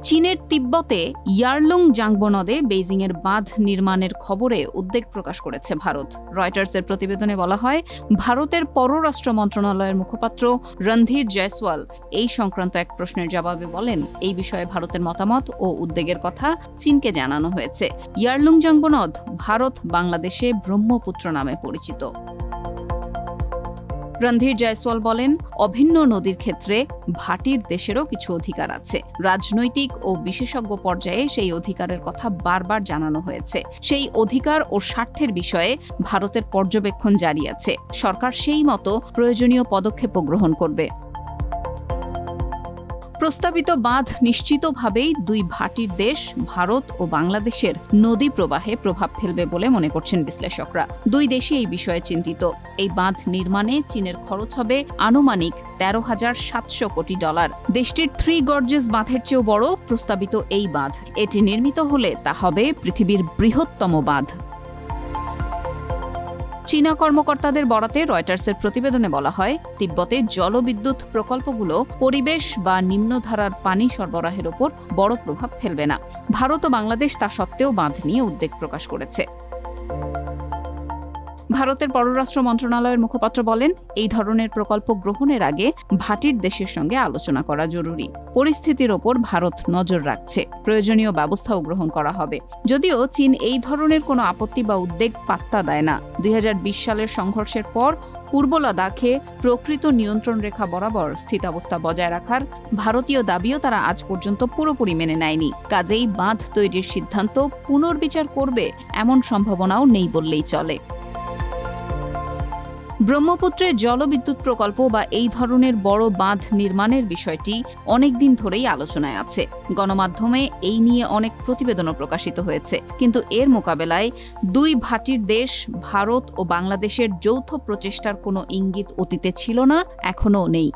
চীনের তিব্বতে ইয়ারলুং জাংবো নদে বেইজিংয়ের বাঁধ নির্মাণের খবরে উদ্বেগ প্রকাশ করেছে ভারত। রয়টার্সের প্রতিবেদনে বলা হয়, ভারতের পররাষ্ট্র মন্ত্রণালয়ের মুখপাত্র রণধীর জয়সওয়াল এই সংক্রান্ত এক প্রশ্নের জবাবে বলেন, এই বিষয়ে ভারতের মতামত ও উদ্বেগের কথা চীনকে জানানো হয়েছে। ইয়ারলুং জাংবো নদ ভারত বাংলাদেশে ব্রহ্মপুত্র নামে পরিচিত। রণধীর জয়সওয়াল বলেন, অভিন্ন নদীর ক্ষেত্রে ভাটির দেশেরও কিছু অধিকার আছে। রাজনৈতিক ও বিশেষজ্ঞ পর্যায়ে সেই অধিকারের কথা বারবার জানানো হয়েছে। সেই অধিকার ও স্বার্থের বিষয়ে ভারতের পর্যবেক্ষণ জারি আছে। সরকার সেই মতো প্রয়োজনীয় পদক্ষেপও গ্রহণ করবে। প্রস্তাবিত বাঁধ নিশ্চিতভাবেই দুই ভাটির দেশ ভারত ও বাংলাদেশের নদী প্রবাহে প্রভাব ফেলবে বলে মনে করছেন বিশ্লেষকরা। দুই দেশই এই বিষয়ে চিন্তিত। এই বাঁধ নির্মাণে চীনের খরচ হবে আনুমানিক $13,700 কোটি। দেশটির থ্রি গর্জেস বাঁধের চেয়েও বড় প্রস্তাবিত এই বাঁধ। এটি নির্মিত হলে তা হবে পৃথিবীর বৃহত্তম বাঁধ। চীনা কর্মকর্তাদের বরাতে রয়টার্সের প্রতিবেদনে বলা হয়, তিব্বতে জলবিদ্যুৎ প্রকল্পগুলো পরিবেশ বা নিম্নধারার পানি সরবরাহের ওপর বড় প্রভাব ফেলবে না। ভারত ও বাংলাদেশ তা সত্ত্বেও বাঁধ নিয়ে উদ্বেগ প্রকাশ করেছে। ভারতের পররাষ্ট্র মন্ত্রণালয়ের মুখপাত্র বলেন, এই ধরনের প্রকল্প গ্রহণের আগে ভাটির দেশের সঙ্গে আলোচনা করা জরুরি। পরিস্থিতির ওপর ভারত নজর রাখছে। প্রয়োজনীয় ব্যবস্থাও গ্রহণ করা হবে। যদিও চীন এই ধরনের কোনো আপত্তি বা উদ্বেগ পাত্তা দেয় না। 2020 সালের সংঘর্ষের পর পূর্ব লাদাখে প্রকৃত নিয়ন্ত্রণ রেখা বরাবর স্থিতাবস্থা বজায় রাখার ভারতীয় দাবিও তারা আজ পর্যন্ত পুরোপুরি মেনে নেয়নি। কাজেই বাঁধ তৈরির সিদ্ধান্ত পুনর্বিচার করবে এমন সম্ভাবনাও নেই বললেই চলে। ব্রহ্মপুত্রে জলবিদ্যুৎ প্রকল্প বা এই ধরনের বড় বাঁধ নির্মাণের বিষয়টি অনেকদিন ধরেই আলোচনায় আছে। গণমাধ্যমে এই নিয়ে অনেক প্রতিবেদনও প্রকাশিত হয়েছে। কিন্তু এর মোকাবেলায় দুই ভাটির দেশ ভারত ও বাংলাদেশের যৌথ প্রচেষ্টার কোনো ইঙ্গিত অতীতে ছিল না, এখনও নেই।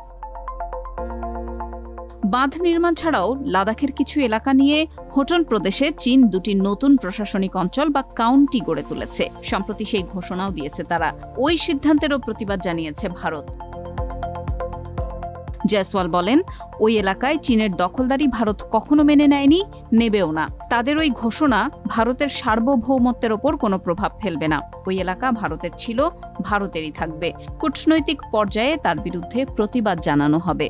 বাঁধ নির্মাণ ছাড়াও লাদাখের কিছু এলাকা নিয়ে হোটন প্রদেশে চীন দুটি নতুন প্রশাসনিক অঞ্চল বা কাউন্টি গড়ে তুলেছে। সম্প্রতি সেই ঘোষণাও দিয়েছে তারা। ওই সিদ্ধান্তেরও প্রতিবাদ জানিয়েছে ভারত। জয়সওয়াল বলেন, ওই এলাকায় চীনের দখলদারি ভারত কখনো মেনে নেয়নি, নেবেও না। তাদের ওই ঘোষণা ভারতের সার্বভৌমত্বের ওপর কোনো প্রভাব ফেলবে না। ওই এলাকা ভারতের ছিল, ভারতেরই থাকবে। কূটনৈতিক পর্যায়ে তার বিরুদ্ধে প্রতিবাদ জানানো হবে।